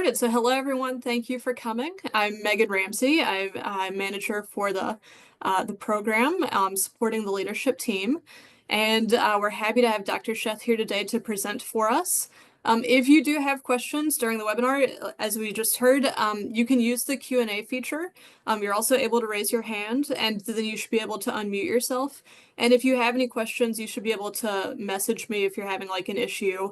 right, so hello everyone. Thank you for coming. I'm Megan Ramsey. I'm manager for the program, supporting the leadership team, and we're happy to have Dr. Sheth here today to present for us. If you do have questions during the webinar, as we just heard, you can use the Q&A feature. You're also able to raise your hand, and then you should be able to unmute yourself. And if you have any questions, you should be able to message me if you're having like an issue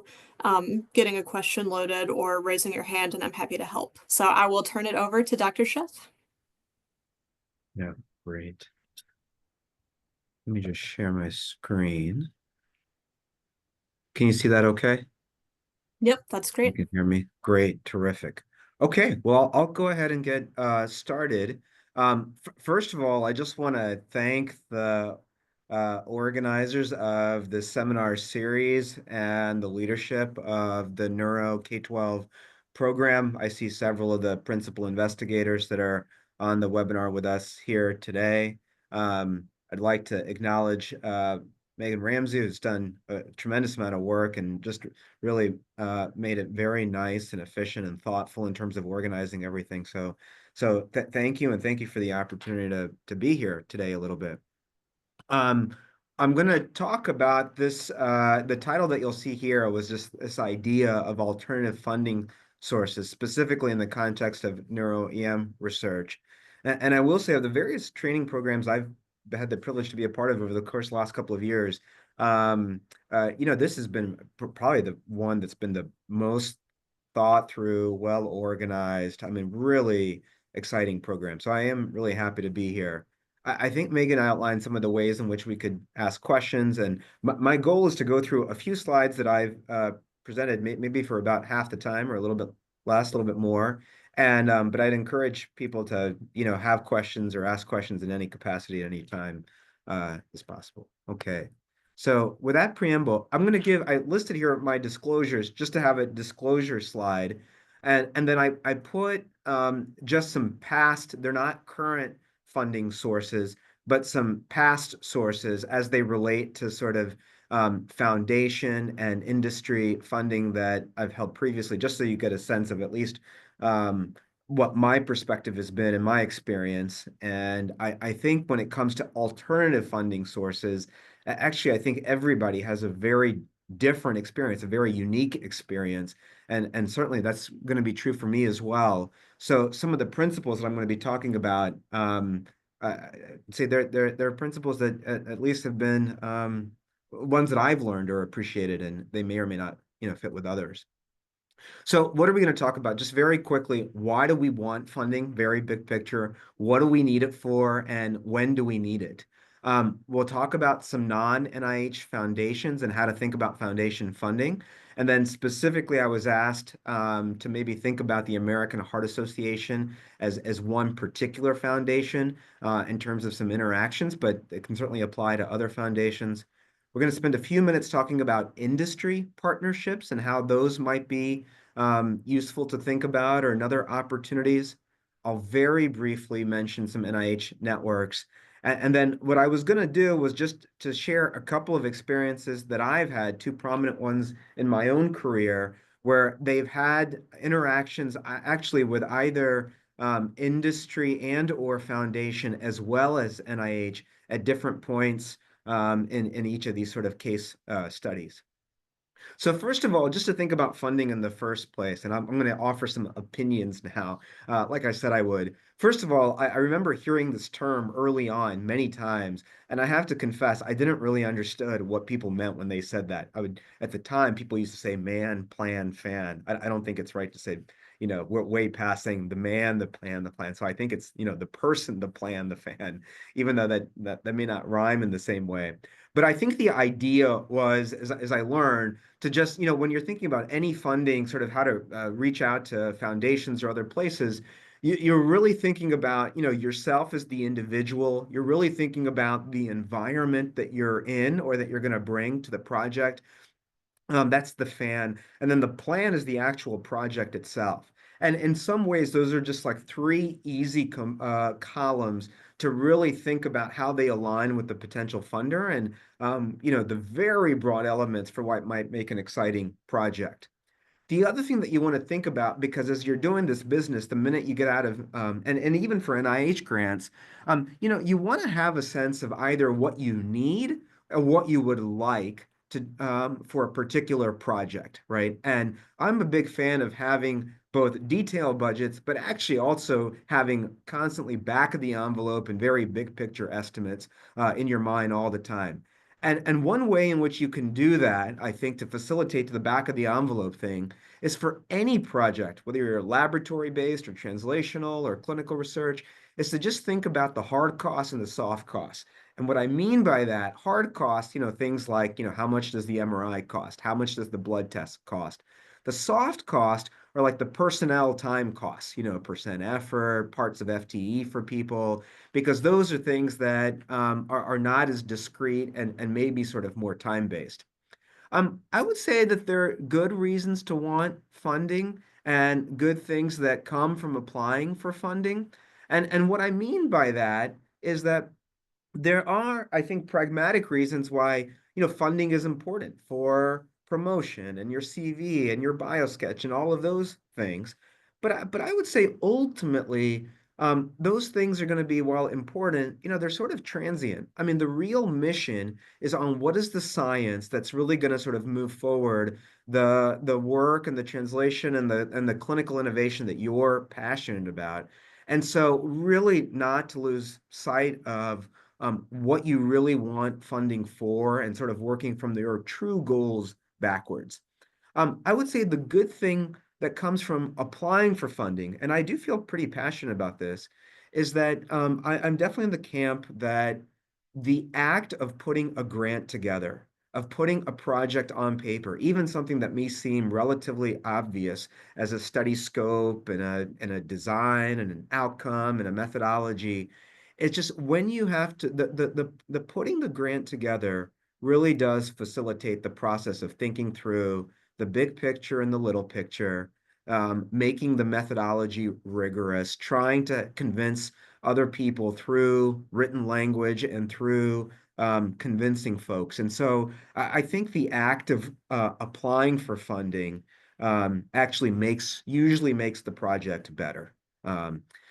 getting a question loaded or raising your hand, and I'm happy to help. So I will turn it over to Dr. Sheth. Yeah, great. Let me just share my screen. Can you see that okay? Yep, that's You great. can hear me? Great, terrific. Okay, well, I'll go ahead and get started. First of all, I just want to thank the organizers of the seminar series and the leadership of the Neuro K-12 program. I see several of the principal investigators that are on the webinar with us here today. I'd like to acknowledge Megan Ramsey, who's done a tremendous amount of work and just really made it very nice and efficient and thoughtful in terms of organizing everything. So thank you, and thank you for the opportunity to be here today a little bit. I'm going to talk about this. The title that you'll see here was just this idea of alternative funding sources, specifically in the context of neuro-EM research. And I will say, of the various training programs I've had the privilege to be a part of over the course of the last couple of years, this has been probably the one that's been the most thought through, well organized. I mean, really exciting program. So I am really happy to be here. I think Megan outlined some of the ways in which we could ask questions, and my goal is to go through a few slides that I've presented, maybe for about half the time or a little bit less, a little bit more. And but I'd encourage people to have questions or ask questions in any capacity at any time as possible. Okay. So with that preamble, I listed here my disclosures just to have a disclosure slide. And then I put just some past, they're not current funding sources, but some past sources as they relate to sort of foundation and industry funding that I've held previously, just so you get a sense of at least what my perspective has been in my experience. And I think when it comes to alternative funding sources, actually, I think everybody has a very different experience, a very unique experience. And certainly that's going to be true for me as well. So some of the principles that I'm going to be talking about, say they're principles that at least have been ones that I've learned or appreciated, and they may or may not, fit with others. So what are we going to talk about? Just very quickly, why do we want funding? Very big picture. What do we need it for, and when do we need it? We'll talk about some non-NIH foundations and how to think about foundation funding. And then specifically, I was asked to maybe think about the American Heart Association as one particular foundation in terms of some interactions, but it can certainly apply to other foundations. We're going to spend a few minutes talking about industry partnerships and how those might be useful to think about, or another opportunities. I'll very briefly mention some NIH networks. And then what I was going to do was just to share a couple of experiences that I've had, two prominent ones in my own career, where they've had interactions actually with either industry and or foundation as well as NIH at different points in each of these sort of case studies. So first of all, just to think about funding in the first place, and I'm going to offer some opinions now, like I said I would. First of all, I remember hearing this term early on many times, and I have to confess, I didn't really understand what people meant when they said that. At the time, people used to say man, plan, fan. I don't think it's right to say, we're way past saying the man, the plan, the plan. So I think it's, the person, the plan, the fan, even though that may not rhyme in the same way. But I think the idea was, as I learned, to just, when you're thinking about any funding, sort of how to reach out to foundations or other places, you're really thinking about, yourself as the individual. You're really thinking about the environment that you're in or that you're going to bring to the project. That's the fan. And then the plan is the actual project itself. And in some ways, those are just like three easy columns to really think about how they align with the potential funder and, the very broad elements for what might make an exciting project. The other thing that you want to think about, because as you're doing this business, the minute you get out of, and even for NIH grants, you want to have a sense of either what you need or what you would like to for a particular project, right? And I'm a big fan of having both detailed budgets, but actually also having constantly back of the envelope and very big picture estimates in your mind all the time. And one way in which you can do that, I think, to facilitate the back of the envelope thing is for any project, whether you're laboratory based or translational or clinical research, is to just think about the hard costs and the soft costs. And what I mean by that, hard costs, things like, how much does the MRI cost? How much does the blood test cost? The soft cost are like the personnel time costs, percent effort, parts of FTE for people, because those are things that are not as discrete and maybe sort of more time based. I would say that there are good reasons to want funding and good things that come from applying for funding. And what I mean by that is that there are, I think, pragmatic reasons why, funding is important for promotion and your CV and your biosketch and all of those things. But I would say ultimately, those things are going to be, while important, they're sort of transient. I mean, the real mission is on what is the science that's really going to sort of move forward the work and the translation and the clinical innovation that you're passionate about. And so really not to lose sight of what you really want funding for and sort of working from your true goals backwards. I would say the good thing that comes from applying for funding, and I do feel pretty passionate about this, is that I'm definitely in the camp that the act of putting a grant together, of putting a project on paper, even something that may seem relatively obvious as a study scope and a design and an outcome and a methodology, it's just when you have to the putting the grant together really does facilitate the process of thinking through the big picture and the little picture, making the methodology rigorous, trying to convince other people through written language and through convincing folks. And so I think the act of applying for funding actually usually makes the project better.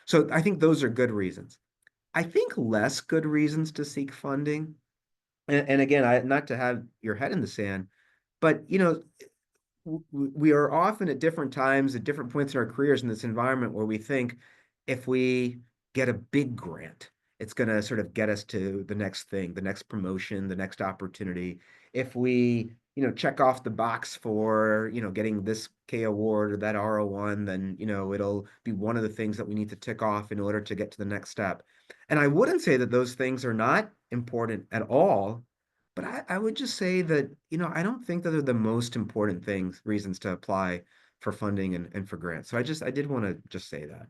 So I think those are good reasons. I think less good reasons to seek funding. And again, not to have your head in the sand, but we are often at different times, at different points in our careers in this environment where we think if we get a big grant, it's going to sort of get us to the next thing, the next promotion, the next opportunity. If we, check off the box for, getting this K award or that R01, then, it'll be one of the things that we need to tick off in order to get to the next step. And I wouldn't say that those things are not important at all, but I would just say that, I don't think that they're the most important reasons to apply for funding and for grants. So I did want to just say that.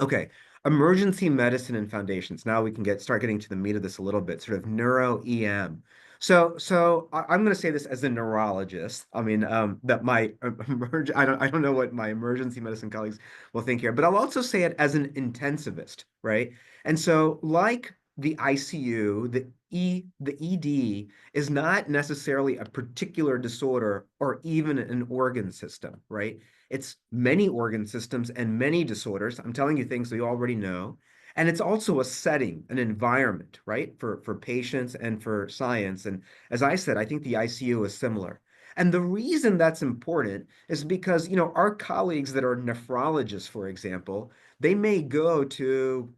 Okay, emergency medicine and foundations. Now we can start getting to the meat of this a little bit, sort of neuro-EM. So I'm going to say this as a neurologist. I mean, that my I don't know what my emergency medicine colleagues will think here, but I'll also say it as an intensivist, right? And so, like the ICU, the ED is not necessarily a particular disorder or even an organ system, right? It's many organ systems and many disorders. I'm telling you things that you already know. And it's also a setting, an environment, right, for patients and for science. And as I said, I think the ICU is similar. And the reason that's important is because, our colleagues that are nephrologists, for example, they may go to,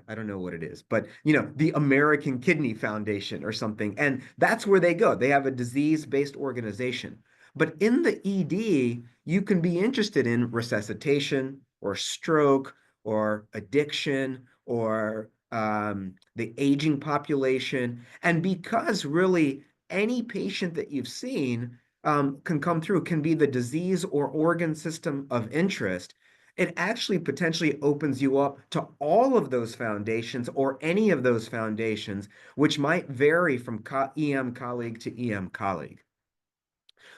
I don't know what it is, but the American Kidney Foundation or something, and that's where they go. They have a disease-based organization. But in the ED, you can be interested in resuscitation or stroke or addiction or the aging population. And because really any patient that you've seen can come through, can be the disease or organ system of interest, it actually potentially opens you up to all of those foundations or any of those foundations, which might vary from EM colleague to EM colleague.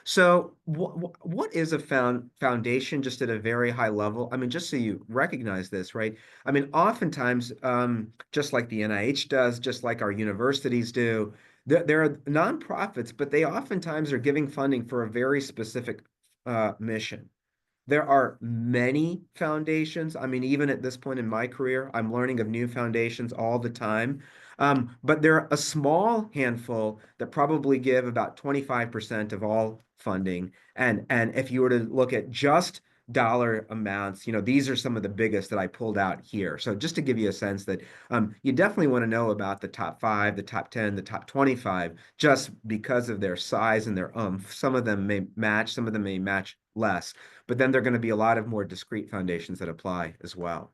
So, what is a foundation just at a very high level? I mean, just so you recognize this, right? I mean, oftentimes, just like the NIH does, just like our universities do, there are nonprofits, but they oftentimes are giving funding for a very specific mission. There are many foundations. I mean, even at this point in my career, I'm learning of new foundations all the time. But there are a small handful that probably give about 25% of all funding. And if you were to look at just dollar amounts, these are some of the biggest that I pulled out here. So just to give you a sense that you definitely want to know about the top five, the top 10, the top 25, just because of their size and their Some of them may match, some of them may match less, but then there are going to be a lot of more discrete foundations that apply as well.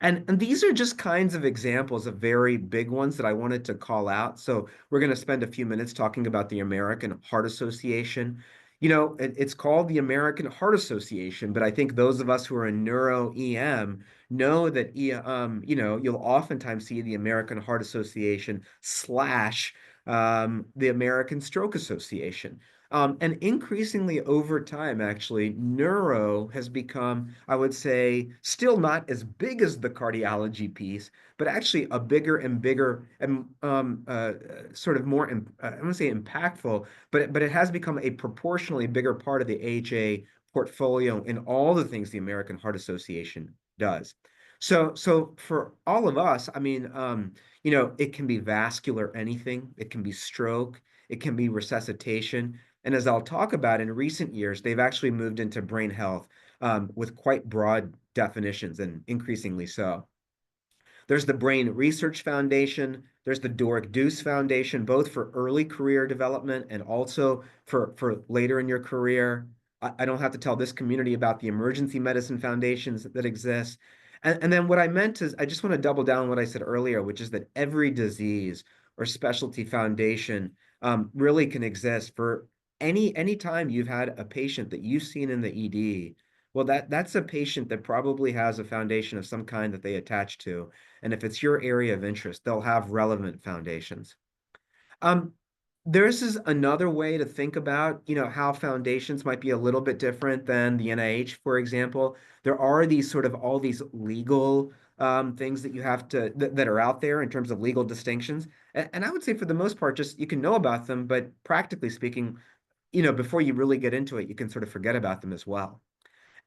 And these are just kinds of examples of very big ones that I wanted to call out. So we're going to spend a few minutes talking about the American Heart Association. It's called the American Heart Association, but I think those of us who are in neuro-EM know that you'll oftentimes see the American Heart Association slash the American Stroke Association. And increasingly over time, actually, neuro has become, I would say, still not as big as the cardiology piece, but actually a bigger and bigger and sort of more, I don't want to say impactful, but it has become a proportionally bigger part of the AHA portfolio in all the things the American Heart Association does. So for all of us, I mean, it can be vascular anything, it can be stroke, it can be resuscitation. And as I'll talk about in recent years, they've actually moved into brain health with quite broad definitions and increasingly so. There's the Brain Research Foundation. There's the Doric Deuce Foundation, both for early career development and also for later in your career. I don't have to tell this community about the emergency medicine foundations that exist. And then what I meant is, I just want to double down on what I said earlier, which is that every disease or specialty foundation really can exist for any time you've had a patient that you've seen in the ED. Well, that's a patient that probably has a foundation of some kind that they attach to. And if it's your area of interest, they'll have relevant foundations. Um, this is another way to think about, how foundations might be a little bit different than the NIH, for example. There are these sort of all these legal things that you have to that are out there in terms of legal distinctions. And I would say for the most part, just you can know about them, but practically speaking, before you really get into it, you can sort of forget about them as well.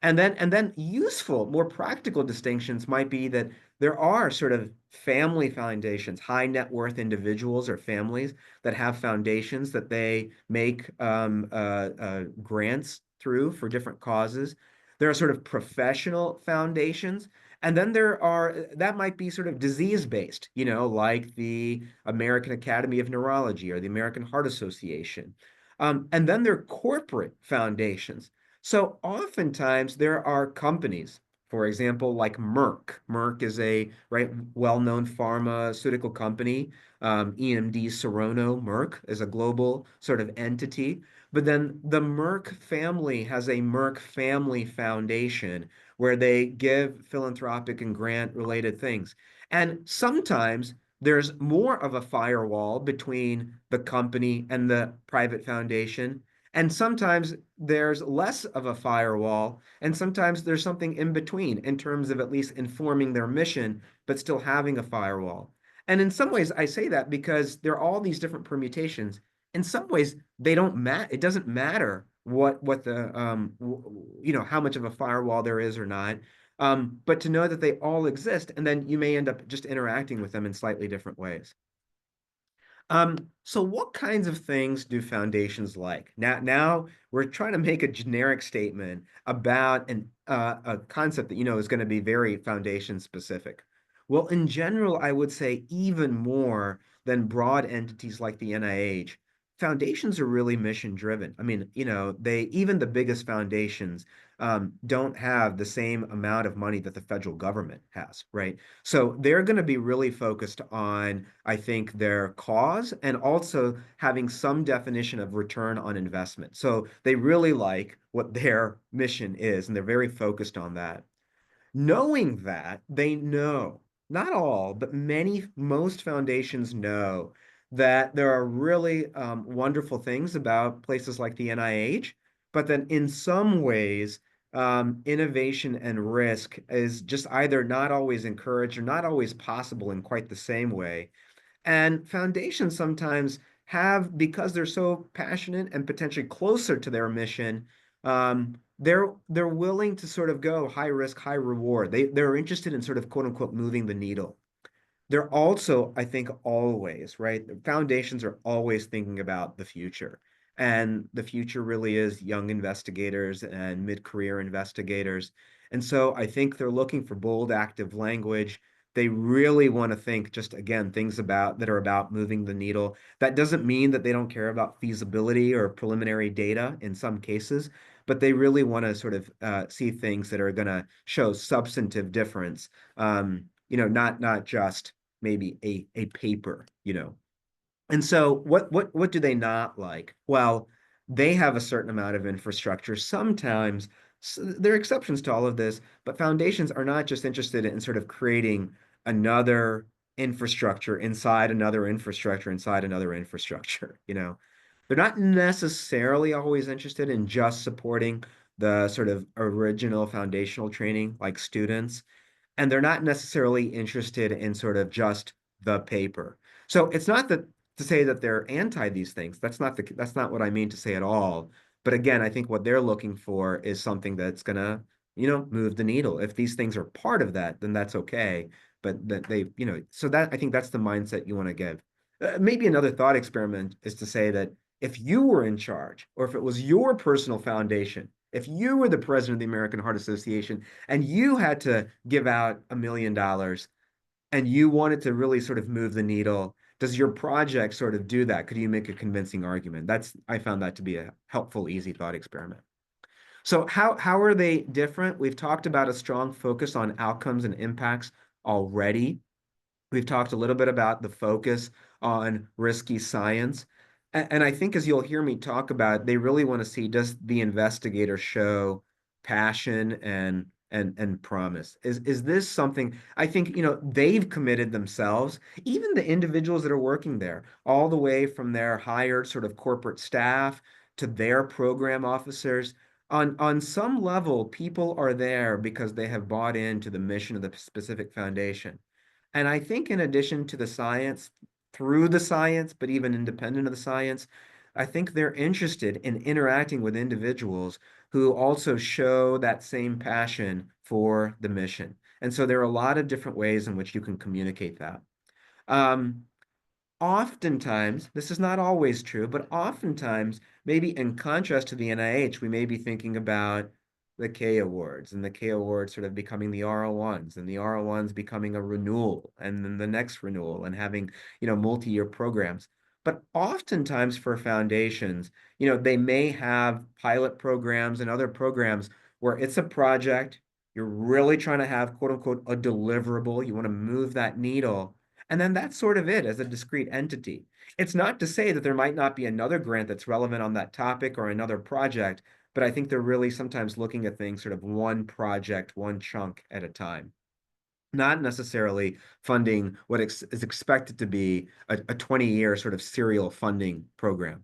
And then useful, more practical distinctions might be that there are sort of family foundations, high net worth individuals or families that have foundations that they make grants through for different causes. There are sort of professional foundations. And then that might be sort of disease based, like the American Academy of Neurology or the American Heart Association. And then there are corporate foundations. So oftentimes there are companies, for example, like Merck. Merck is a well-known pharmaceutical company. EMD Serono Merck is a global sort of entity. But then the Merck family has a Merck Family Foundation where they give philanthropic and grant related things. And sometimes there's more of a firewall between the company and the private foundation. And sometimes there's less of a firewall, and sometimes there's something in between in terms of at least informing their mission, but still having a firewall. And in some ways, I say that because there are all these different permutations. In some ways, they don't matter. It doesn't matter what the how much of a firewall there is or not. But to know that they all exist, and then you may end up just interacting with them in slightly different ways. So what kinds of things do foundations like? Now we're trying to make a generic statement about a concept that is going to be very foundation specific. Well, in general, I would say even more than broad entities like the NIH, foundations are really mission driven. I mean, they even the biggest foundations don't have the same amount of money that the federal government has, right? So they're going to be really focused on, I think, their cause and also having some definition of return on investment. So they really like what their mission is, and they're very focused on that. Knowing that, they know, not all, but most foundations know that there are really wonderful things about places like the NIH, but that in some ways, innovation and risk is just either not always encouraged or not always possible in quite the same way. And foundations sometimes have, because they're so passionate and potentially closer to their mission, they're willing to sort of go high risk, high reward. They're interested in sort of quote unquote moving the needle. They're also, I think, always, right? The foundations are always thinking about the future. And the future really is young investigators and mid-career investigators. And so I think they're looking for bold, active language. They really want to think just again things about that are about moving the needle. That doesn't mean that they don't care about feasibility or preliminary data in some cases, but they really want to sort of see things that are going to show substantive difference. Not just maybe a paper, And so what do they not like? Well, they have a certain amount of infrastructure. Sometimes there are exceptions to all of this, but foundations are not just interested in sort of creating another infrastructure inside another infrastructure inside another infrastructure, They're not necessarily always interested in just supporting the sort of original foundational training like students and they're not necessarily interested in sort of just the paper. So it's not that to say that they're anti these things. That's not what I mean to say at all. But again, I think what they're looking for is something that's gonna, move the needle. If these things are part of that, then that's okay. But that they, so that I think that's the mindset you want to give. Maybe another thought experiment is to say that if you were in charge, or if it was your personal foundation, if you were the president of the American Heart Association, and you had to give out $1 million and you wanted to really sort of move the needle, does your project sort of do that? Could you make a convincing argument? I found that to be a helpful, easy thought experiment. So how are they different? We've talked about a strong focus on outcomes and impacts already. We've talked a little bit about the focus on risky science. And I think as you'll hear me talk about, they really want to see, does the investigator show passion and promise? Is this something I think, they've committed themselves, even the individuals that are working there, all the way from their hired sort of corporate staff to their program officers. On some level, people are there because they have bought into the mission of the specific foundation. And I think in addition to the science, through the science, but even independent of the science, I think they're interested in interacting with individuals who also show that same passion for the mission. And so there are a lot of different ways in which you can communicate that. Um, Oftentimes, this is not always true, but oftentimes, maybe in contrast to the NIH, we may be thinking about the K awards and the K awards sort of becoming the R01s and the R01s becoming a renewal and then the next renewal and having, multi-year programs. But oftentimes for foundations, they may have pilot programs and other programs where it's a project, you're really trying to have quote unquote a deliverable, you want to move that needle. And then that's sort of it as a discrete entity. It's not to say that there might not be another grant that's relevant on that topic or another project, but I think they're really sometimes looking at things sort of one project, one chunk at a time, not necessarily funding what is expected to be a 20-year sort of serial funding program.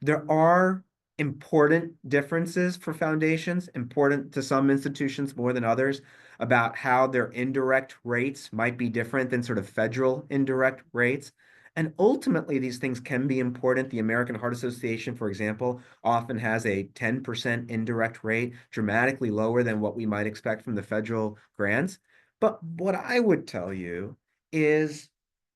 There are important differences for foundations, important to some institutions more than others, about how their indirect rates might be different than sort of federal indirect rates. And ultimately, these things can be important. The American Heart Association, for example, often has a 10% indirect rate, dramatically lower than what we might expect from the federal grants. But what I would tell you is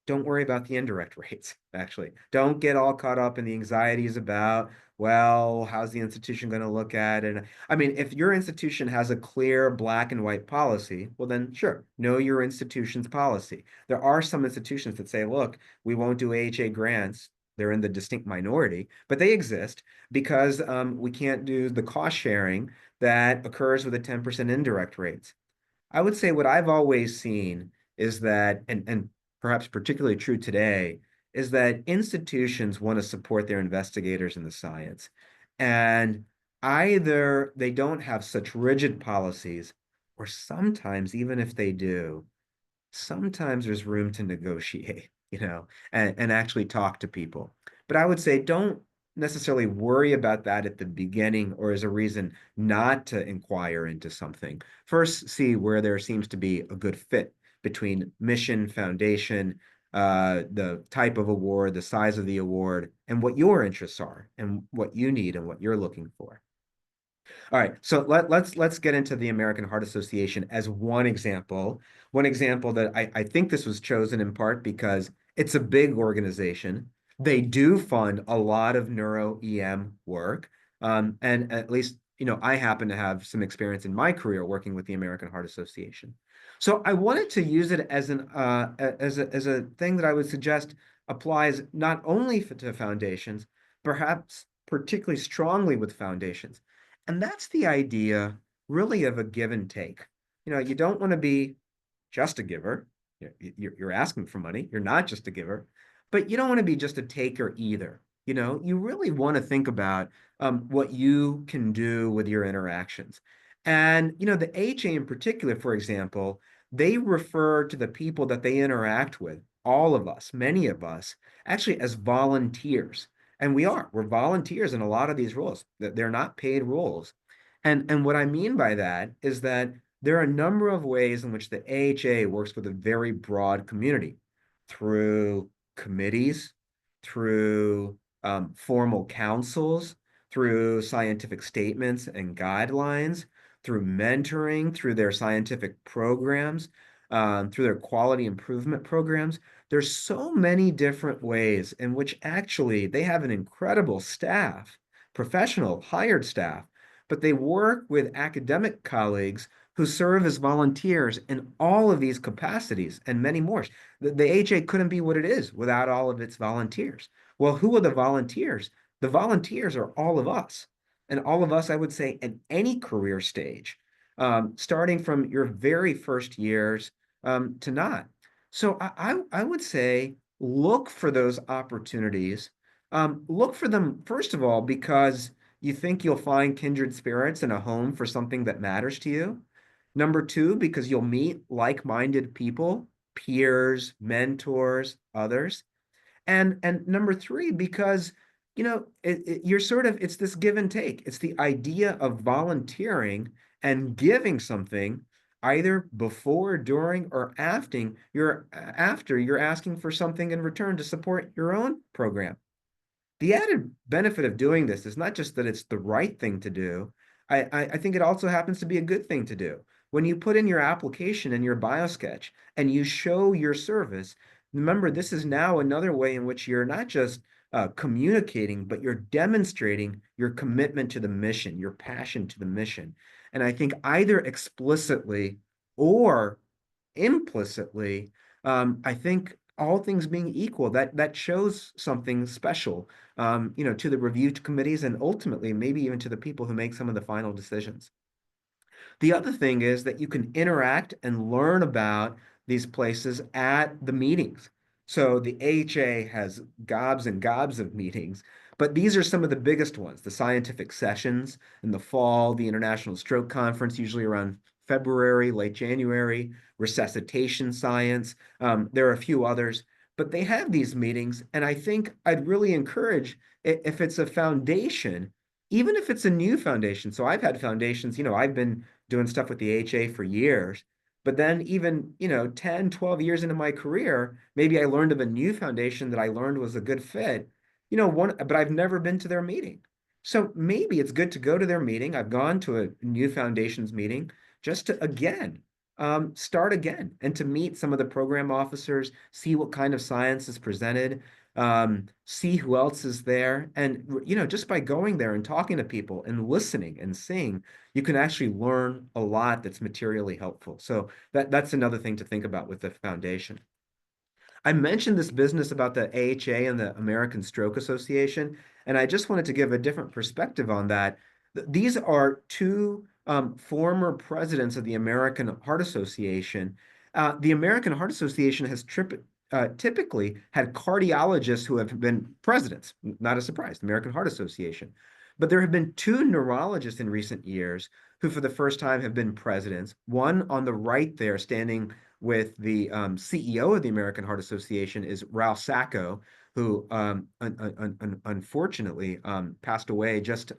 don't worry about the indirect rates, actually. Don't get all caught up in the anxieties about, well, how's the institution going to look at it? I mean, if your institution has a clear black and white policy, well, then sure, know your institution's policy. There are some institutions that say, look, we won't do AHA grants. They're in the distinct minority, but they exist because we can't do the cost sharing that occurs with a 10% indirect rates. I would say what I've always seen is that, and perhaps particularly true today, is that institutions want to support their investigators in the science. And either they don't have such rigid policies, or sometimes, even if they do, sometimes there's room to negotiate, and actually talk to people. But I would say don't necessarily worry about that at the beginning or as a reason not to inquire into something. First, see where there seems to be a good fit between mission, foundation, the type of award, the size of the award, and what your interests are and what you need and what you're looking for. All right, so let's get into the American Heart Association as one example. One example that I think this was chosen in part because it's a big organization. They do fund a lot of neuro-EM work. And at least, I happen to have some experience in my career working with the American Heart Association. So I wanted to use it as as a thing that I would suggest applies not only to foundations, perhaps particularly strongly with foundations. And that's the idea really of a give and take. You don't want to be just a giver. You're asking for money. You're not just a giver, but you don't want to be just a taker either. You really want to think about what you can do with your interactions. And, the AHA in particular, for example, they refer to the people that they interact with, all of us, many of us, actually as volunteers. And we're volunteers in a lot of these roles. They're not paid roles. And what I mean by that is that there are a number of ways in which the AHA works with a very broad community through committees, through formal councils, through scientific statements and guidelines, through mentoring, through their scientific programs, through their quality improvement programs. There's so many different ways in which actually they have an incredible staff, professional, hired staff, but they work with academic colleagues who serve as volunteers in all of these capacities and many more. The AHA couldn't be what it is without all of its volunteers. Well, who are the volunteers? The volunteers are all of us. And all of us, I would say, at any career stage, starting from your very first years to not. So I would say look for those opportunities. Look for them, first of all, because you think you'll find kindred spirits in a home for something that matters to you. Number two, because you'll meet like-minded people, peers, mentors, others. And number three, because you're sort of it's this give and take. It's the idea of volunteering and giving something either before, during, or after you're asking for something in return to support your own program. The added benefit of doing this is not just that it's the right thing to do. I think it also happens to be a good thing to do. When you put in your application and your biosketch and you show your service, remember, this is now another way in which you're not just communicating, but you're demonstrating your commitment to the mission, your passion to the mission. And I think either explicitly or implicitly, I think all things being equal, that shows something special, to the review committees and ultimately maybe even to the people who make some of the final decisions. The other thing is that you can interact and learn about these places at the meetings. So the AHA has gobs and gobs of meetings, but these are some of the biggest ones. The scientific sessions in the fall, the International Stroke Conference, usually around February, late January, resuscitation science. There are a few others, but they have these meetings. And I think I'd really encourage, if it's a foundation, even if it's a new foundation. So I've had foundations, I've been doing stuff with the HA for years. But then even, 10, 12 years into my career, maybe I learned of a new foundation that I learned was a good fit, but I've never been to their meeting. So maybe it's good to go to their meeting. I've gone to a new foundations meeting just to, again, start again and to meet some of the program officers, see what kind of science is presented, see who else is there. And, just by going there and talking to people and listening and seeing, you can actually learn a lot that's materially helpful. So that's another thing to think about with the foundation. I mentioned this business about the AHA and the American Stroke Association, and I just wanted to give a different perspective on that. These are two former presidents of the American Heart Association. The American Heart Association has typically had cardiologists who have been presidents. Not a surprise, the American Heart Association. But there have been two neurologists in recent years who, for the first time, have been presidents. One on the right there, standing with the CEO of the American Heart Association, is Ralph Sacco, who unfortunately passed away just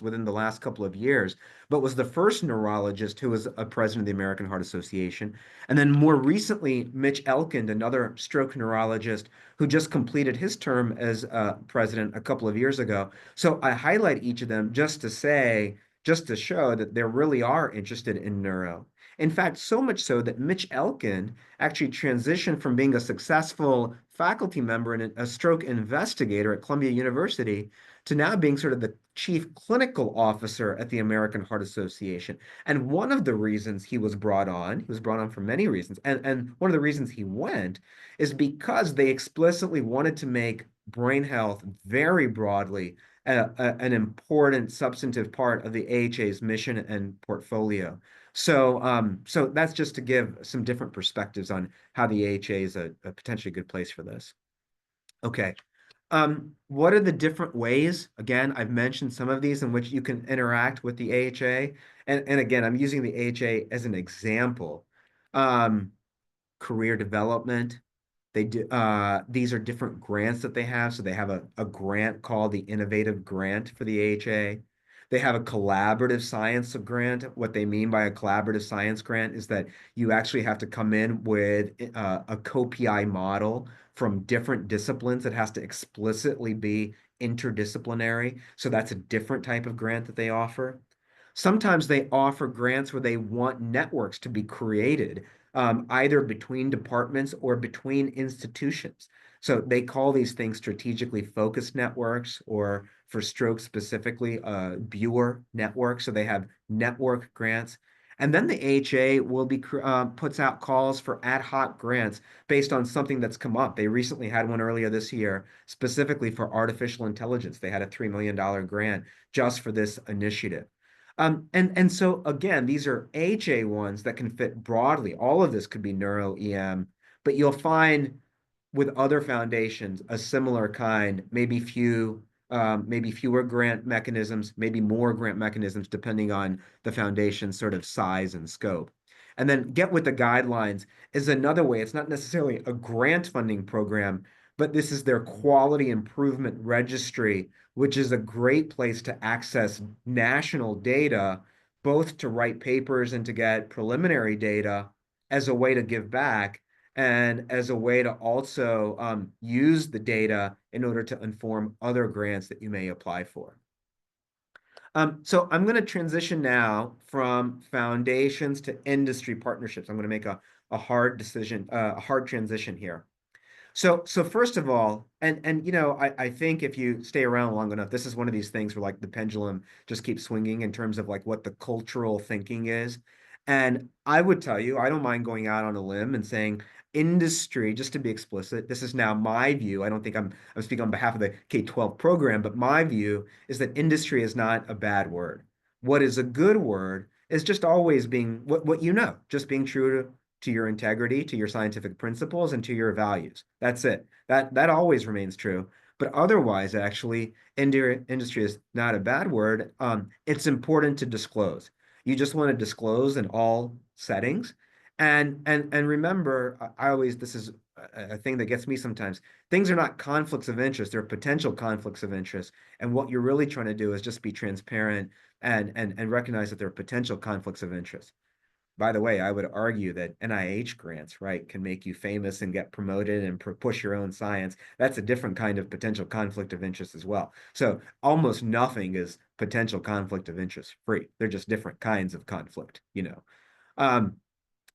within the last couple of years, but was the first neurologist who was a president of the American Heart Association. And then more recently, Mitch Elkind, another stroke neurologist who just completed his term as president a couple of years ago. So I highlight each of them just to say, just to show that they really are interested in neuro. In fact, so much so that Mitch Elkin actually transitioned from being a successful faculty member and a stroke investigator at Columbia University to now being sort of the chief clinical officer at the American Heart Association. And one of the reasons he was brought on for many reasons, and one of the reasons he went is because they explicitly wanted to make brain health very broadly an important substantive part of the AHA's mission and portfolio. So that's just to give some different perspectives on how the AHA is a potentially good place for this. Okay. What are the different ways? Again, I've mentioned some of these in which you can interact with the AHA. And again, I'm using the AHA as an example. Um, Career development. They do, these are different grants that they have. So they have a grant called the Innovative Grant for the AHA. They have a collaborative science grant. What they mean by a collaborative science grant is that you actually have to come in with a co-PI model from different disciplines that has to explicitly be interdisciplinary. So that's a different type of grant that they offer. Sometimes they offer grants where they want networks to be created either between departments or between institutions. So they call these things strategically focused networks, or for stroke specifically, Buer network. So they have network grants. And then the AHA will be puts out calls for ad hoc grants based on something that's come up. They recently had one earlier this year, specifically for artificial intelligence. They had a $3 million grant just for this initiative. And so again, these are AHA ones that can fit broadly. All of this could be neuro-EM, but you'll find with other foundations a similar kind, maybe fewer grant mechanisms, maybe more grant mechanisms, depending on the foundation's sort of size and scope. And then Get With the Guidelines is another way. It's not necessarily a grant funding program, but this is their quality improvement registry, which is a great place to access national data, both to write papers and to get preliminary data as a way to give back and as a way to also use the data in order to inform other grants that you may apply for. So I'm going to transition now from foundations to industry partnerships. I'm going to make a hard decision, a hard transition here. So first of all, and I think if you stay around long enough, this is one of these things where like the pendulum just keeps swinging in terms of like what the cultural thinking is. And I would tell you, I don't mind going out on a limb and saying industry, just to be explicit, this is now my view. I don't think I'm speaking on behalf of the K-12 program, but my view is that industry is not a bad word. What is a good word is just always being what you know, just being true to your integrity, to your scientific principles, and to your values. That's it. That always remains true. But otherwise, actually, industry is not a bad word. It's important to disclose. You just want to disclose in all settings. And remember, I always this is a thing that gets me sometimes. Things are not conflicts of interest; they're potential conflicts of interest. And what you're really trying to do is just be transparent and recognize that there are potential conflicts of interest. By the way, I would argue that NIH grants, right, can make you famous and get promoted and push your own science. That's a different kind of potential conflict of interest as well. So almost nothing is potential conflict of interest free. They're just different kinds of conflict. Um,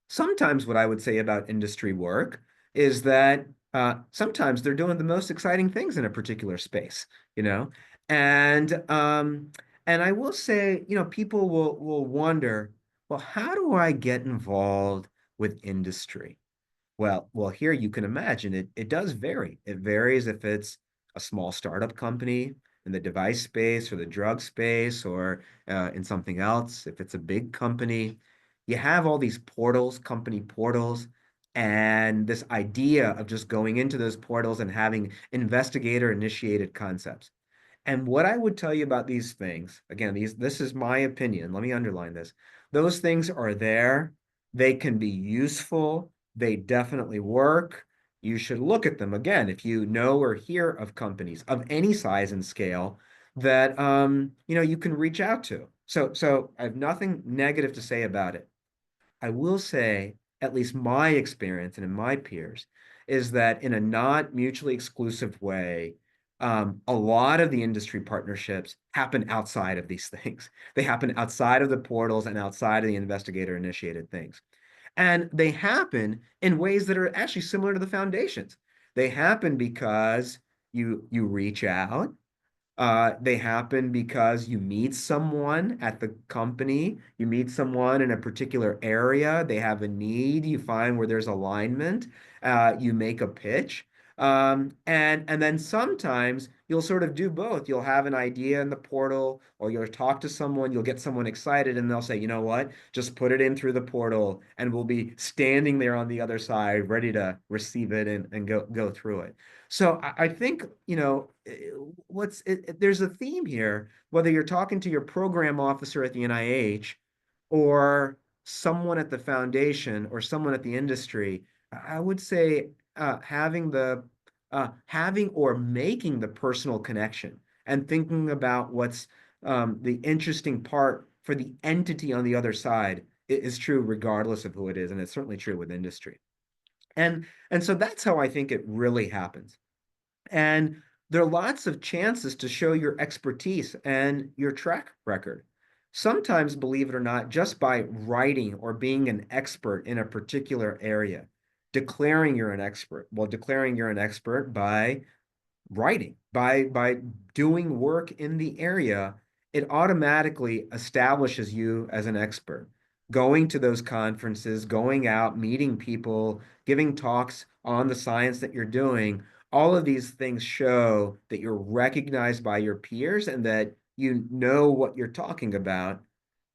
Sometimes what I would say about industry work is that sometimes they're doing the most exciting things in a particular space, you know, and um, and I will say, people will wonder, well, how do I get involved with industry? Well, here you can imagine it does vary. It varies if it's a small startup company in the device space or the drug space or in something else. If it's a big company, you have all these portals, company portals, and this idea of just going into those portals and having investigator initiated concepts. And what I would tell you about these things, again, this is my opinion. Let me underline this. Those things are there. They can be useful. They definitely work. You should look at them again if you know or hear of companies of any size and scale that you can reach out to. So I have nothing negative to say about it. I will say, at least my experience and in my peers, is that in a not mutually exclusive way, a lot of the industry partnerships happen outside of these things. They happen outside of the portals and outside of the investigator-initiated things. And they happen in ways that are actually similar to the foundations. They happen because you reach out, they happen because you meet someone at the company, you meet someone in a particular area, they have a need, you find where there's alignment, you make a pitch. And then sometimes you'll sort of do both. You'll have an idea in the portal, or you'll talk to someone, you'll get someone excited, and they'll say, you know what, just put it in through the portal, and we'll be standing there on the other side, ready to receive it and go through it. So I think, there's a theme here, whether you're talking to your program officer at the NIH or someone at the foundation or someone at the industry. I would say having or making the personal connection and thinking about what's the interesting part for the entity on the other side is true regardless of who it is, and it's certainly true with industry. And so that's how I think it really happens. And there are lots of chances to show your expertise and your track record. Sometimes, believe it or not, just by writing or being an expert in a particular area, declaring you're an expert. Well, declaring you're an expert by writing, by doing work in the area, it automatically establishes you as an expert. Going to those conferences, going out, meeting people, giving talks on the science that you're doing, all of these things show that you're recognized by your peers and that you know what you're talking about.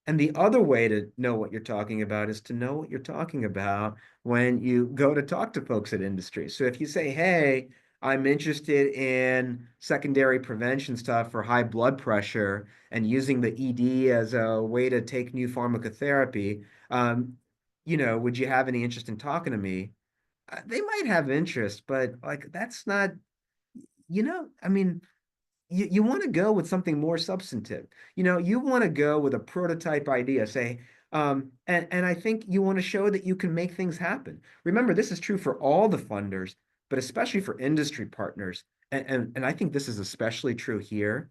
And the other way to know what you're talking about is to know what you're talking about when you go to talk to folks at industry. So if you say, hey, I'm interested in secondary prevention stuff for high blood pressure and using the ED as a way to take new pharmacotherapy, would you have any interest in talking to me? They might have interest, but like that's not, I mean, you want to go with something more substantive. You want to go with a prototype idea, say, and I think you want to show that you can make things happen. Remember, this is true for all the funders, but especially for industry partners. And I think this is especially true here.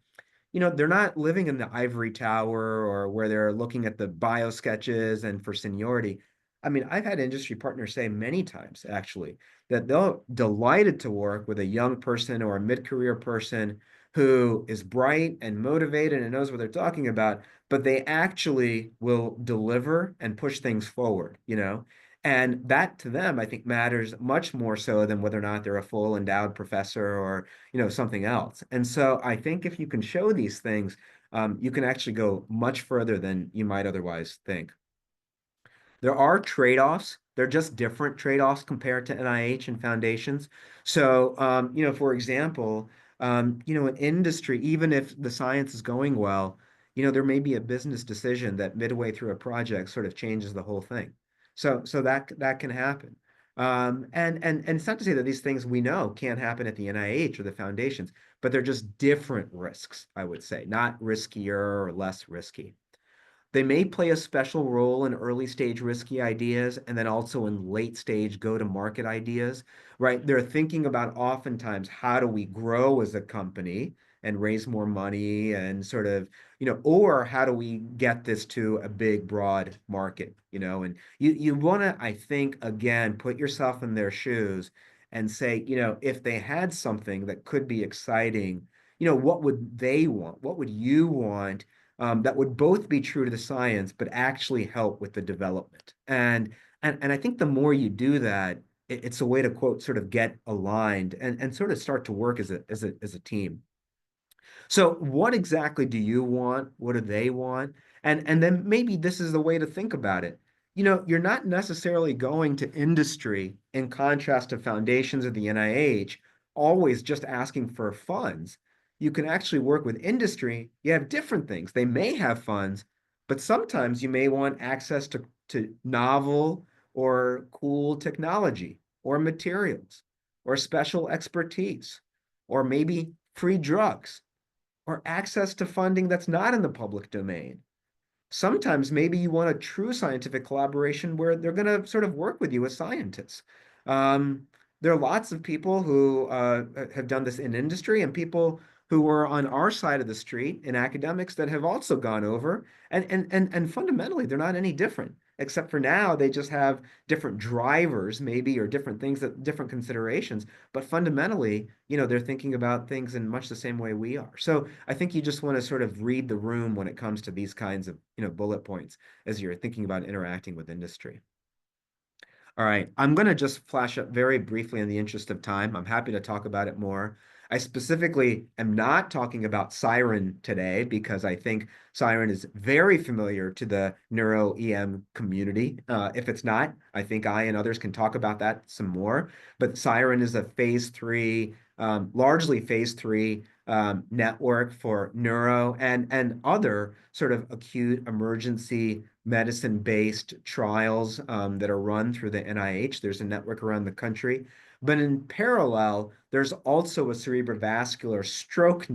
They're not living in the ivory tower or where they're looking at the bio sketches and for seniority. I mean, I've had industry partners say many times, actually, that they're delighted to work with a young person or a mid-career person who is bright and motivated and knows what they're talking about, but they actually will deliver and push things forward. And that to them, I think, matters much more so than whether or not they're a full endowed professor or something else. And so I think if you can show these things, you can actually go much further than you might otherwise think. There are trade-offs. They're just different trade-offs compared to NIH and foundations. So, for example, in industry, even if the science is going well, there may be a business decision that midway through a project sort of changes the whole thing. So that can happen. And it's not to say that these things we know can't happen at the NIH or the foundations, but they're just different risks, I would say, not riskier or less risky. They may play a special role in early stage risky ideas and then also in late stage go to market ideas, right? They're thinking about oftentimes how do we grow as a company and raise more money and sort of, or how do we get this to a big, broad market. And you want to, I think, again, put yourself in their shoes and say, if they had something that could be exciting, what would they want? What would you want? That would both be true to the science, but actually help with the development. And I think the more you do that, it's a way to quote sort of get aligned and sort of start to work as a team. So what exactly do you want? What do they want? And then maybe this is the way to think about it. You're not necessarily going to industry in contrast to foundations of the NIH, always just asking for funds. You can actually work with industry. You have different things. They may have funds, but sometimes you may want access to novel or cool technology or materials or special expertise or maybe free drugs or access to funding that's not in the public domain. Sometimes maybe you want a true scientific collaboration where they're going to sort of work with you as scientists. Um, there are lots of people who have done this in industry and people who were on our side of the street in academics that have also gone over. And fundamentally, they're not any different, except for now they just have different drivers, maybe, or different things that different considerations. But fundamentally, they're thinking about things in much the same way we are. So I think you just want to sort of read the room when it comes to these kinds of, bullet points as you're thinking about interacting with industry. All right, I'm going to just flash up very briefly in the interest of time. I'm happy to talk about it more. I specifically am not talking about Siren today because I think Siren is very familiar to the neuro-EM community. If it's not, I think I and others can talk about that some more. But Siren is a phase 3, largely phase 3 network for neuro and other sort of acute emergency medicine-based trials that are run through the NIH. There's a network around the country. But in parallel, there's also a cerebrovascular stroke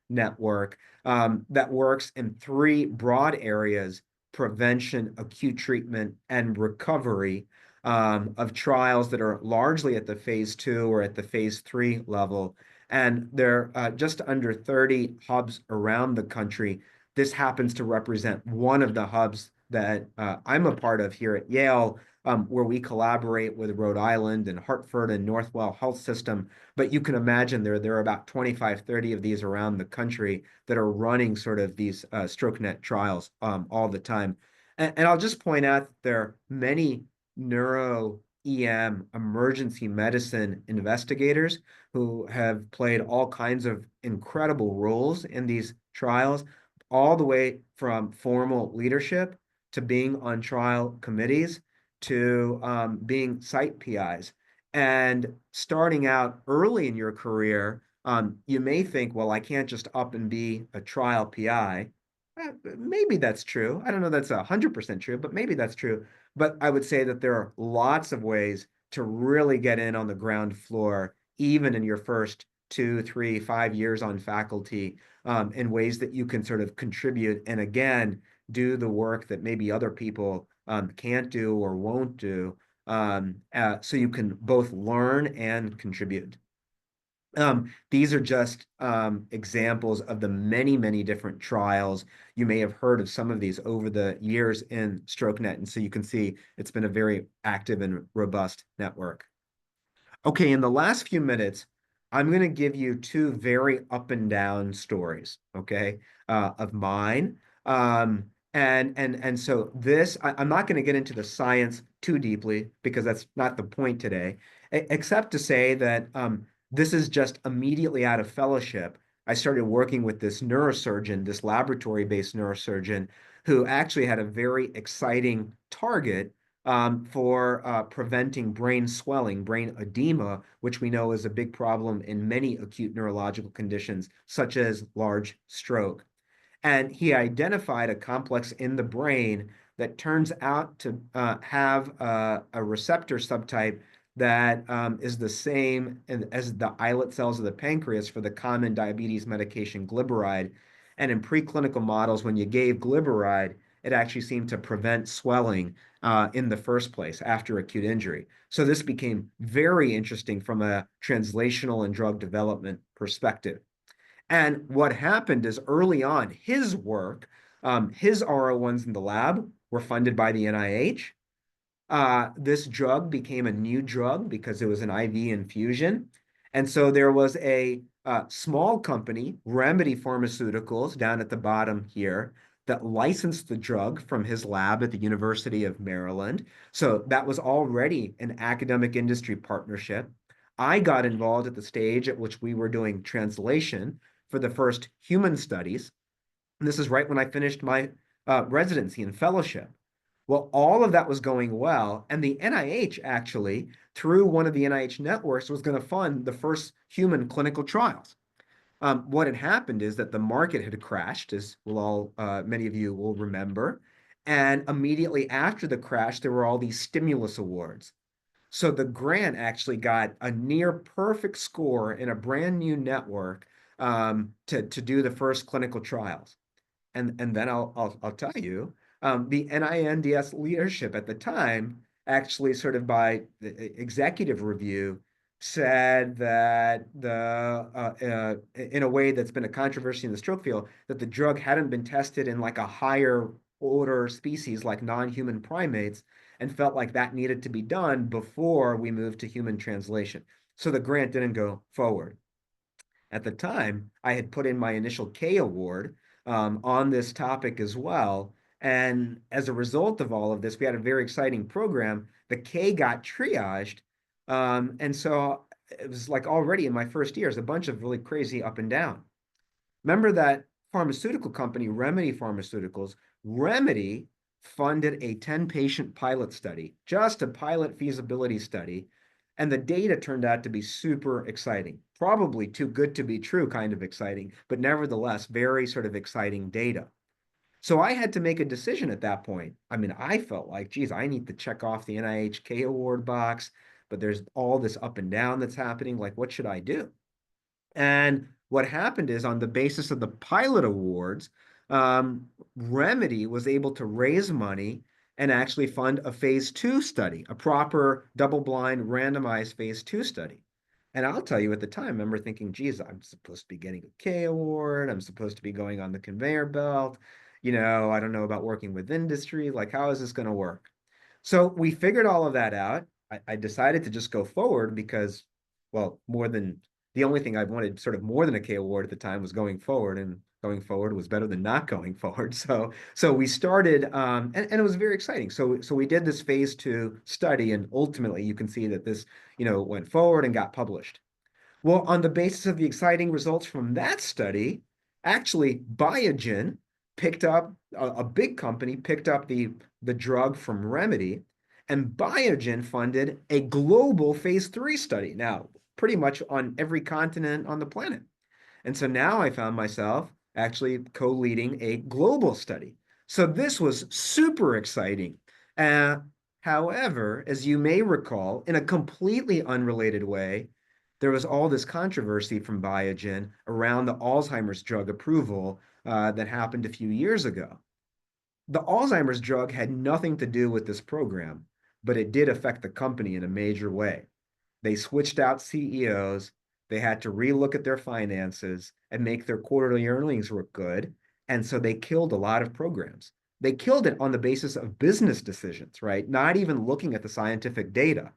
network that works in 3 broad areas: prevention, acute treatment, and recovery of trials that are largely at the phase 2 or at the phase 3 level. And there are just under 30 hubs around the country. This happens to represent one of the hubs that I'm a part of here at Yale, where we collaborate with Rhode Island and Hartford and Northwell Health System. But you can imagine there are about 25, 30 of these around the country that are running sort of these StrokeNet trials all the time. And I'll just point out that there are many neuro-EM emergency medicine investigators who have played all kinds of incredible roles in these trials, all the way from formal leadership to being on trial committees to being site PIs. And starting out early in your career, you may think, well, I can't just up and be a trial PI. Maybe that's true. I don't know that's 100% true, but maybe that's true. But I would say that there are lots of ways to really get in on the ground floor, even in your first 2, 3, 5 years on faculty, in ways that you can sort of contribute and again do the work that maybe other people can't do or won't do, so you can both learn and contribute. These are just examples of the many, many different trials. You may have heard of some of these over the years in StrokeNet, and so you can see it's been a very active and robust network. Okay, in the last few minutes, I'm going to give you 2 very up and down stories, okay, of mine. And so I'm not going to get into the science too deeply because that's not the point today, except to say that this is just immediately out of fellowship. I started working with this neurosurgeon, this laboratory-based neurosurgeon, who actually had a very exciting target for preventing brain swelling, brain edema, which we know is a big problem in many acute neurological conditions, such as large stroke. And he identified a complex in the brain that turns out to have a receptor subtype that is the same as the islet cells of the pancreas for the common diabetes medication glyburide. And in preclinical models, when you gave glyburide, it actually seemed to prevent swelling in the first place after acute injury. So this became very interesting from a translational and drug development perspective. And what happened is early on, his work, his RO1s in the lab were funded by the NIH. This drug became a new drug because it was an IV infusion. And so there was a small company, Remedy Pharmaceuticals, down at the bottom here, that licensed the drug from his lab at the University of Maryland. So that was already an academic industry partnership. I got involved at the stage at which we were doing translation for the first human studies. And this is right when I finished my residency and fellowship. Well, all of that was going well, and the NIH actually, through one of the NIH networks, was going to fund the first human clinical trials. What had happened is that the market had crashed, as many of you will remember, and immediately after the crash, there were all these stimulus awards. So the grant actually got a near perfect score in a brand new network to do the first clinical trials. And then I'll tell you, the NINDS leadership at the time actually sort of by executive review said that in a way that's been a controversy in the stroke field, that the drug hadn't been tested in like a higher order species like non-human primates, and felt like that needed to be done before we moved to human translation. So the grant didn't go forward. At the time, I had put in my initial K award on this topic as well. And as a result of all of this, we had a very exciting program. The K got triaged. And so it was like already in my first year, it's a bunch of really crazy up and down. Remember that pharmaceutical company, Remedy Pharmaceuticals, Remedy funded a 10-patient pilot study, just a pilot feasibility study. And the data turned out to be super exciting, probably too good to be true kind of exciting, but nevertheless, very sort of exciting data. So I had to make a decision at that point. I mean, I felt like, geez, I need to check off the NIHK award box, but there's all this up and down that's happening. Like, what should I do? And what happened is, on the basis of the pilot awards, Remedy was able to raise money and actually fund a phase 2 study, a proper double-blind randomized phase 2 study. And I'll tell you, at the time, I remember thinking, geez, I'm supposed to be getting a K award. I'm supposed to be going on the conveyor belt. I don't know about working with industry. Like, how is this going to work? So we figured all of that out. I decided to just go forward because, well, more than the only thing I wanted, sort of more than a K award at the time, was going forward, and going forward was better than not going forward. So we started, and it was very exciting. So we did this phase 2 study, and ultimately you can see that this, went forward and got published. Well, on the basis of the exciting results from that study, actually Biogen picked up a big company picked up the drug from Remedy, and Biogen funded a global phase 3 study. Now, pretty much on every continent on the planet. And so now I found myself actually co-leading a global study. So this was super exciting. Uh, However, as you may recall, in a completely unrelated way, there was all this controversy from Biogen around the Alzheimer's drug approval that happened a few years ago. The Alzheimer's drug had nothing to do with this program, but it did affect the company in a major way. They switched out CEOs. They had to relook at their finances and make their quarterly earnings look good. And so they killed a lot of programs. They killed it on the basis of business decisions, right? Not even looking at the scientific data.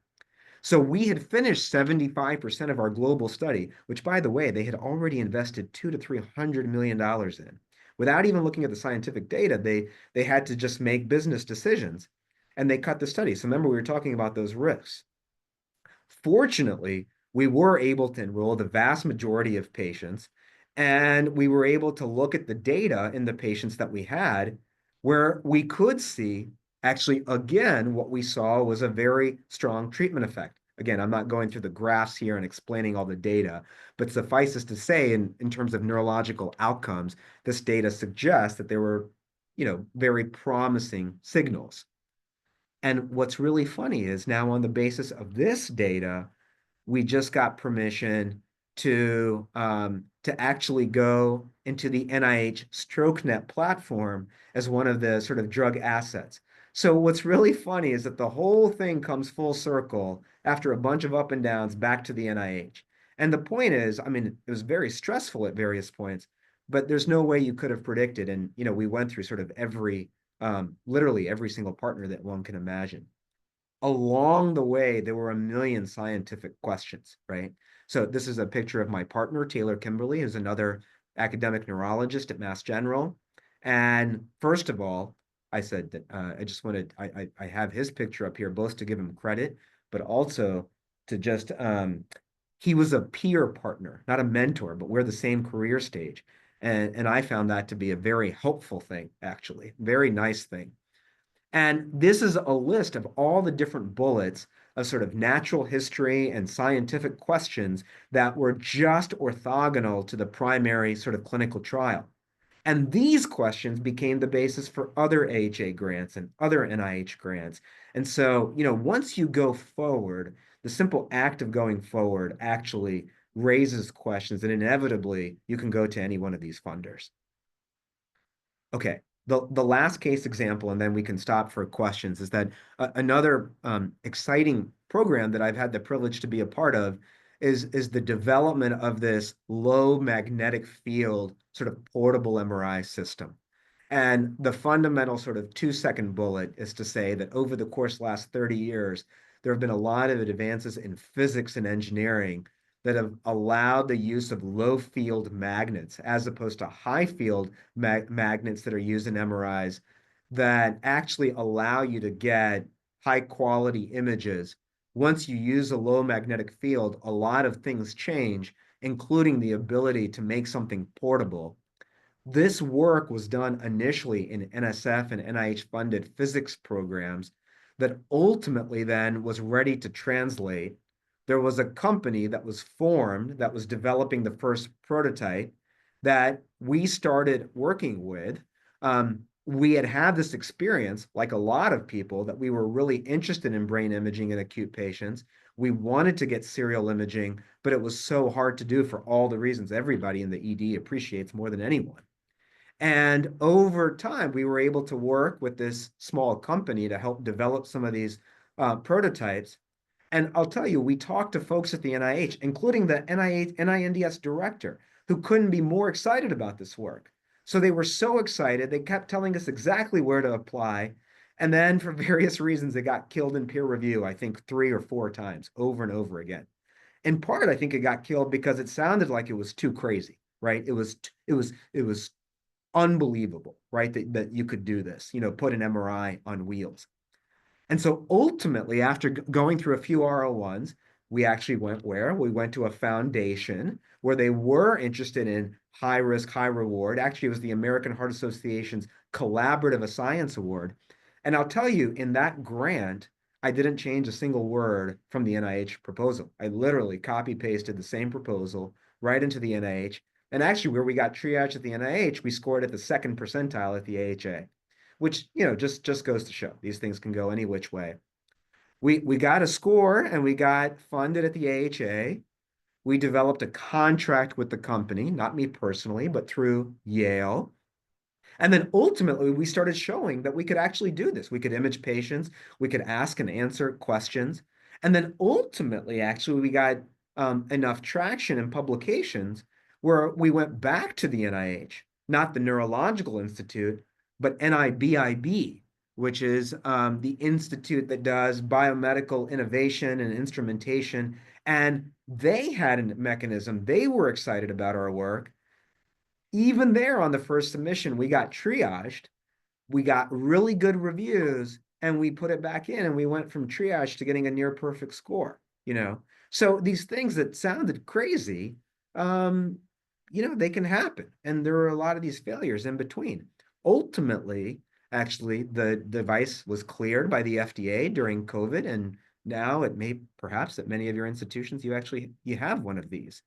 So we had finished 75% of our global study, which, by the way, they had already invested $200 to $300 million in. Without even looking at the scientific data, they had to just make business decisions, and they cut the study. So remember, we were talking about those risks. Fortunately, we were able to enroll the vast majority of patients, and we were able to look at the data in the patients that we had, where we could see, actually, again, what we saw was a very strong treatment effect. Again, I'm not going through the graphs here and explaining all the data, but suffices to say, in terms of neurological outcomes, this data suggests that there were, very promising signals. And what's really funny is, now on the basis of this data, we just got permission to actually go into the NIH StrokeNet platform as one of the sort of drug assets. So what's really funny is that the whole thing comes full circle after a bunch of up and downs back to the NIH. And the point is, I mean, it was very stressful at various points, but there's no way you could have predicted. And, we went through sort of literally every single partner that one can imagine. Along the way, there were a million scientific questions, right? So this is a picture of my partner, Taylor Kimberly, who's another academic neurologist at Mass General. And first of all, I said that I just wanted, I have his picture up here, both to give him credit, but also to just, he was a peer partner, not a mentor, but we're the same career stage. And I found that to be a very helpful thing, actually, very nice thing. And this is a list of all the different bullets of sort of natural history and scientific questions that were just orthogonal to the primary sort of clinical trial. And these questions became the basis for other AHA grants and other NIH grants. And so, once you go forward, the simple act of going forward actually raises questions, and inevitably you can go to any one of these funders. Okay, The last case example, and then we can stop for questions, is that another exciting program that I've had the privilege to be a part of is the development of this low magnetic field sort of portable MRI system. And the fundamental sort of 2-second bullet is to say that over the course of the last 30 years, there have been a lot of advances in physics and engineering that have allowed the use of low field magnets as opposed to high field magnets that are used in MRIs that actually allow you to get high quality images. Once you use a low magnetic field, a lot of things change, including the ability to make something portable. This work was done initially in NSF and NIH-funded physics programs that ultimately then was ready to translate. There was a company that was formed that was developing the first prototype that we started working with. We had this experience, like a lot of people, that we were really interested in brain imaging in acute patients. We wanted to get serial imaging, but it was so hard to do for all the reasons everybody in the ED appreciates more than anyone. And over time, we were able to work with this small company to help develop some of these prototypes. And I'll tell you, we talked to folks at the NIH, including the NINDS director, who couldn't be more excited about this work. So they were so excited, they kept telling us exactly where to apply. And then for various reasons, they got killed in peer review, I think 3 or 4 times, over and over again. In part, I think it got killed because it sounded like it was too crazy, right? It was unbelievable, right? That you could do this, put an MRI on wheels. And so ultimately, after going through a few R01s, we actually went where? We went to a foundation where they were interested in high risk, high reward. Actually, it was the American Heart Association's Collaborative Science Award. And I'll tell you, in that grant, I didn't change a single word from the NIH proposal. I literally copy pasted the same proposal right into the NIH. And actually, where we got triage at the NIH, we scored at the second percentile at the AHA, which just goes to show these things can go any which way. We got a score and we got funded at the AHA. We developed a contract with the company, not me personally, but through Yale. And then ultimately, we started showing that we could actually do this. We could image patients, we could ask and answer questions. And then ultimately, actually, we got enough traction in publications where we went back to the NIH, not the Neurological Institute, but NIBIB, which is the institute that does biomedical innovation and instrumentation. And they had a mechanism. They were excited about our work. Even there on the first submission, we got triaged, we got really good reviews, and we put it back in and we went from triage to getting a near perfect score. So these things that sounded crazy, they can happen. And there are a lot of these failures in between. Ultimately, actually, the device was cleared by the FDA during COVID, and now it may perhaps at many of your institutions you have one of these.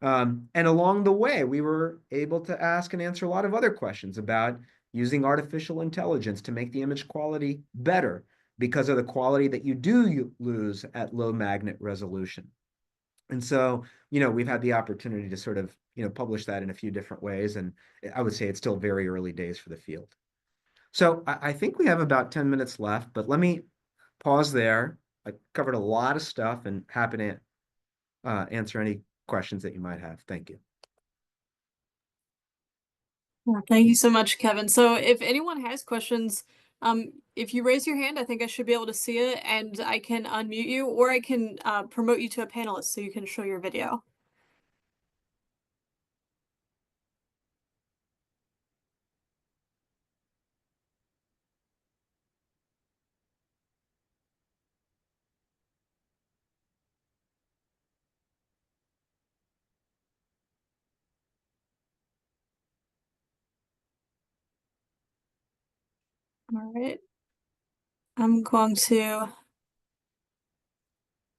And along the way, we were able to ask and answer a lot of other questions about using artificial intelligence to make the image quality better because of the quality that you do lose at low magnet resolution. And so, we've had the opportunity to sort of, publish that in a few different ways. And I would say it's still very early days for the field. So I think we have about 10 minutes left, but let me pause there. I covered a lot of stuff and happy to answer any questions that you might have. Thank you. Yeah, thank you so much, Kevin. So if anyone has questions, if you raise your hand, I think I should be able to see it and I can unmute you, or I can promote you to a panelist so you can show your video. All right. I'm going to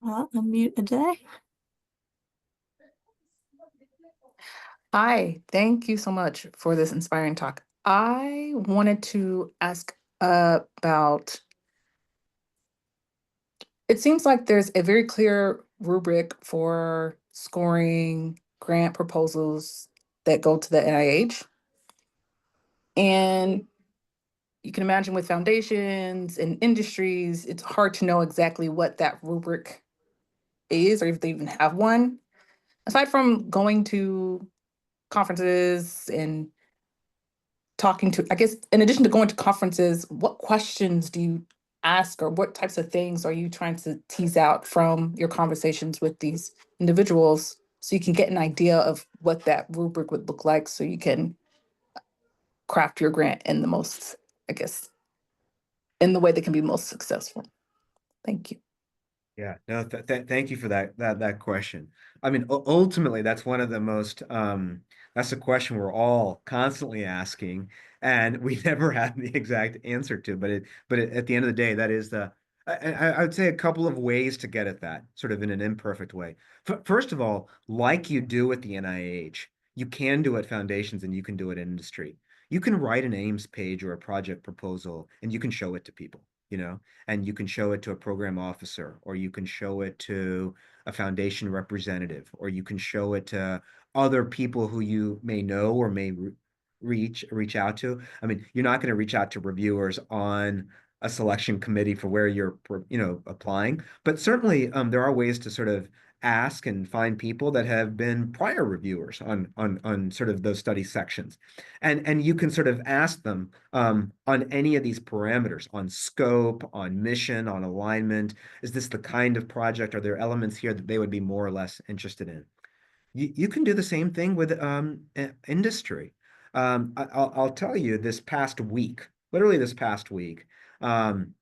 unmute Aday. Hi, thank you so much for this inspiring talk. I wanted to ask about, it seems like there's a very clear rubric for scoring grant proposals that go to the NIH. And you can imagine with foundations and industries, it's hard to know exactly what that rubric is or if they even have one. Aside from going to conferences and talking to, I guess, in addition to going to conferences, what questions do you ask or what types of things are you trying to tease out from your conversations with these individuals so you can get an idea of what that rubric would look like so you can craft your grant in the most, I guess, in the way that can be most successful? Thank you. Yeah, no, thank you for that question. I mean, ultimately, that's one of the most that's a question we're all constantly asking, and we never have the exact answer to. At the end of the day, that is I would say a couple of ways to get at that, sort of in an imperfect way. First of all, like you do at the NIH, you can do it foundations and you can do it in industry. You can write an Ames page or a project proposal, and you can show it to people, you know, and you can show it to a program officer, or you can show it to a foundation representative, or you can show it to other people who you may know or may reach out to. I mean, you're not going to reach out to reviewers on a selection committee for where you're, applying, but certainly there are ways to sort of ask and find people that have been prior reviewers on sort of those study sections, and you can sort of ask them on any of these parameters, on scope, on mission, on alignment. Is this the kind of project? Are there elements here that they would be more or less interested in? You can do the same thing with industry. I'll tell you, this past week, literally this past week, um,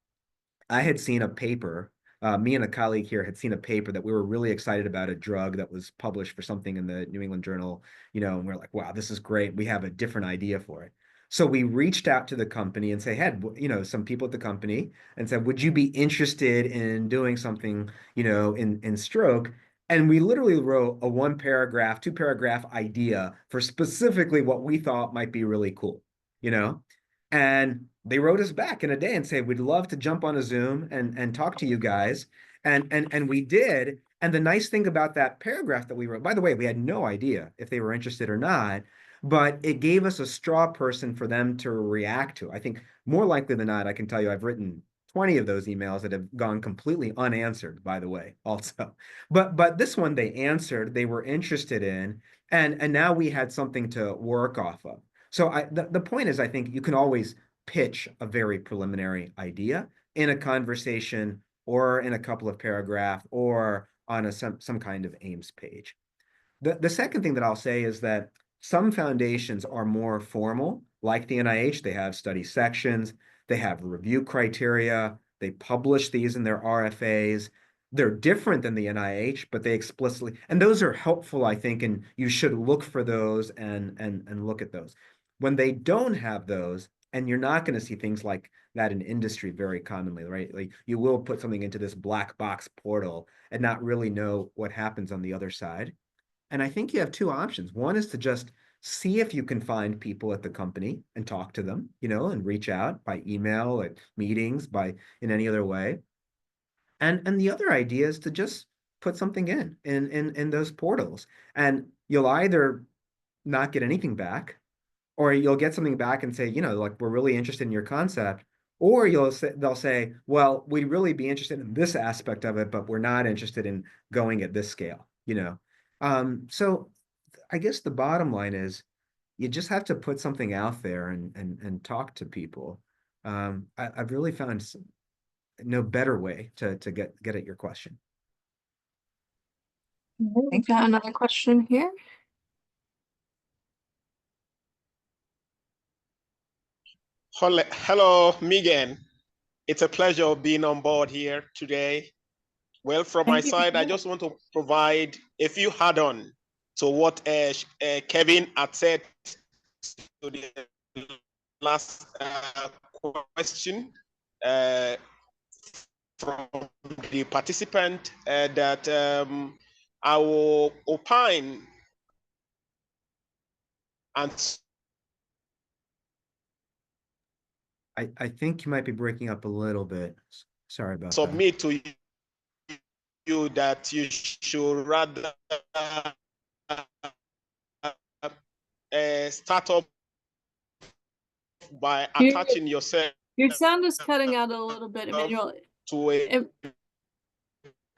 I had seen a paper. Me and a colleague here had seen a paper that we were really excited about, a drug that was published for something in the New England Journal, and we're like, wow, this is great. We have a different idea for it. So we reached out to the company and say, had, some people at the company and said, would you be interested in doing something, in stroke? And we literally wrote a 1 paragraph, 2 paragraph idea for specifically what we thought might be really cool, you know? And they wrote us back in a day and said, we'd love to jump on a Zoom and talk to you guys. And we did. And the nice thing about that paragraph that we wrote, by the way, we had no idea if they were interested or not, but it gave us a straw person for them to react to. I think more likely than not, I can tell you, I've written 20 of those emails that have gone completely unanswered, by the way, also. But this one they answered, they were interested in, and now we had something to work off of. So the point is, I think you can always pitch a very preliminary idea in a conversation or in a couple of paragraphs or on some kind of Ames page. The second thing that I'll say is that some foundations are more formal, like the NIH. They have study sections, they have review criteria, they publish these in their RFAs. They're different than the NIH, but they explicitly, and those are helpful, I think, and you should look for those and look at those. When they don't have those, and you're not going to see things like that in industry very commonly, right? Like you will put something into this black box portal and not really know what happens on the other side. And I think you have two options. One is to just see if you can find people at the company and talk to them, and reach out by email, at meetings, by in any other way. And the other idea is to just put something in those portals. And you'll either not get anything back, or you'll get something back and say, like, we're really interested in your concept. Or they'll say, well, we'd really be interested in this aspect of it, but we're not interested in going at this scale. So I guess the bottom line is you just have to put something out there and talk to people. I've really found no better way to get at your question. We've got another question here. Hello, Megan. It's a pleasure being on board here today. Well, from my side, I just want to provide a few add-on to what Kevin had said to the last question from the participant that I will opine and I think you might be breaking up a little bit. Sorry about submit to you that you should rather start up by attaching yourself Your sound is cutting out a little bit, Emmanuel. to a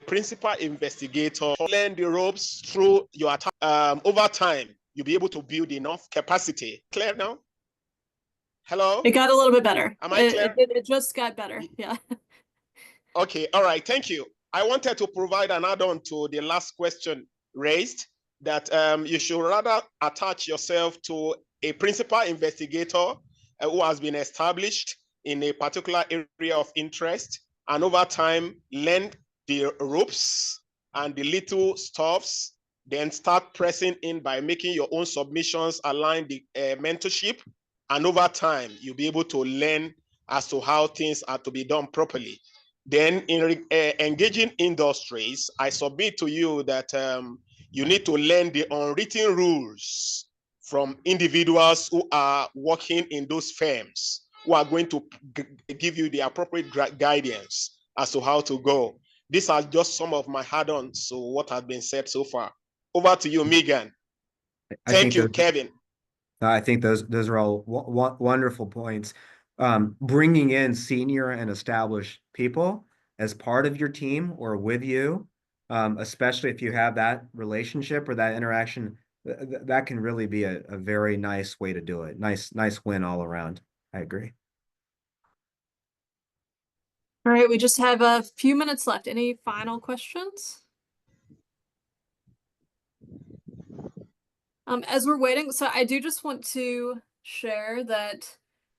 principal investigator, learn the ropes through your attack. Over time, you'll be able to build enough capacity. Clear now? Hello? It got a little bit better. Am I clear? It just got better. Yeah. Okay. All right. Thank you. I wanted to provide an add-on to the last question raised, that you should rather attach yourself to a principal investigator who has been established in a particular area of interest, and over time learn the ropes and the little stuffs, then start pressing in by making your own submissions, align the mentorship, and over time you'll be able to learn as to how things are to be done properly. Then in engaging industries, I submit to you that you need to learn the unwritten rules from individuals who are working in those firms, who are going to give you the appropriate guidance as to how to go. These are just some of my add-ons to what has been said so far. Over to you, Megan. Thank you, Kevin. I think those are all wonderful points. Bringing in senior and established people as part of your team or with you, especially if you have that relationship or that interaction, that can really be a very nice way to do it. Nice win all around. I agree. All right, we just have a few minutes left. Any final questions? As we're waiting, so I do just want to share that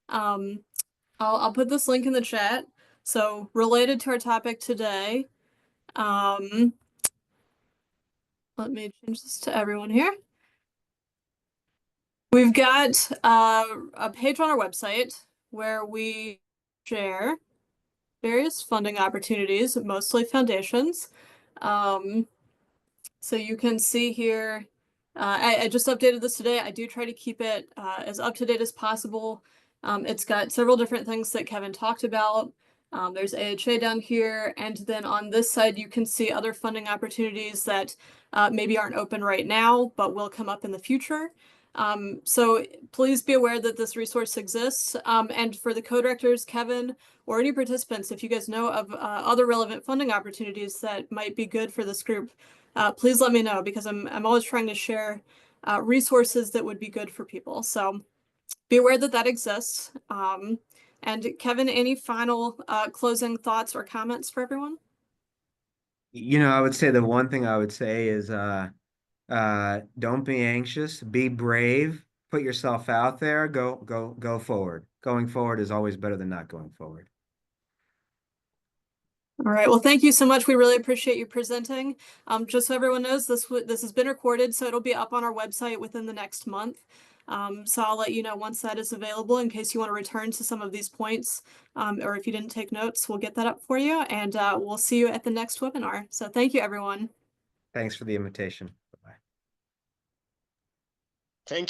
I'll put this link in the chat. So related to our topic today, let me change this to everyone here. We've got a page on our website where we share various funding opportunities, mostly foundations. So you can see here, I just updated this today. I do try to keep it as up to date as possible. It's got several different things that Kevin talked about. There's AHA down here, and then on this side you can see other funding opportunities that maybe aren't open right now, but will come up in the future. So please be aware that this resource exists. And for the co-directors, Kevin, or any participants, if you guys know of other relevant funding opportunities that might be good for this group, please let me know, because I'm always trying to share resources that would be good for people. So be aware that that exists. And Kevin, any final closing thoughts or comments for everyone? I would say the one thing I would say is don't be anxious, be brave, put yourself out there, go forward. Going forward is always better than not going forward. All right. Well, thank you so much. We really appreciate you presenting. Just so everyone knows, this has been recorded, so it'll be up on our website within the next month. So I'll let you know once that is available in case you want to return to some of these points, or if you didn't take notes, we'll get that up for you, and we'll see you at the next webinar. So thank you, everyone. Thanks for the invitation.